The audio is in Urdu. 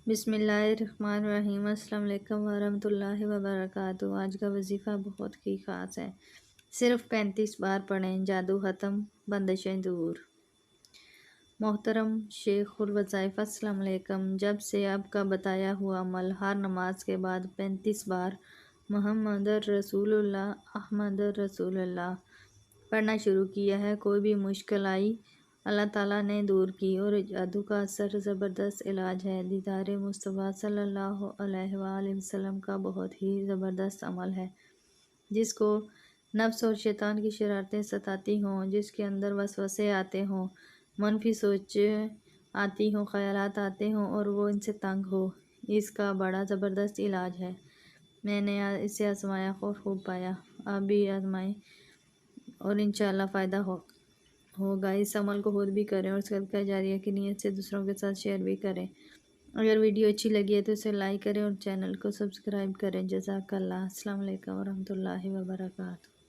بسم اللہ الرحمن الرحیم۔ السلام علیکم ورحمۃ اللہ وبرکاتہ۔ آج کا وظیفہ بہت ہی خاص ہے، صرف 35 بار پڑھیں، جادو ختم، بندشیں دور۔ محترم شیخ الوظائف، السلام علیکم۔ جب سے اب کا بتایا ہوا عمل ہر نماز کے بعد 35 بار محمد رسول اللہ احمد رسول اللہ پڑھنا شروع کیا ہے، کوئی بھی مشکل آئی اللہ تعالیٰ نے دور کی، اور جادو کا اثر زبردست علاج ہے۔ دیدار مصطفیٰ صلی اللہ علیہ وآلہ وسلم کا بہت ہی زبردست عمل ہے، جس کو نفس اور شیطان کی شرارتیں ستاتی ہوں، جس کے اندر وسوسے آتے ہوں، منفی سوچیں آتی ہوں، خیالات آتے ہوں اور وہ ان سے تنگ ہو، اس کا بڑا زبردست علاج ہے۔ میں نے اسے آزمایا اور خوب پایا، آپ بھی آزمائیں اور انشاءاللہ فائدہ ہوگا۔ اس عمل کو خود بھی کریں اور صدقہ جاریہ کی نیت سے دوسروں کے ساتھ شیئر بھی کریں۔ اگر ویڈیو اچھی لگی ہے تو اسے لائک کریں اور چینل کو سبسکرائب کریں۔ جزاک اللہ۔ السلام علیکم ورحمۃ اللہ وبرکاتہ۔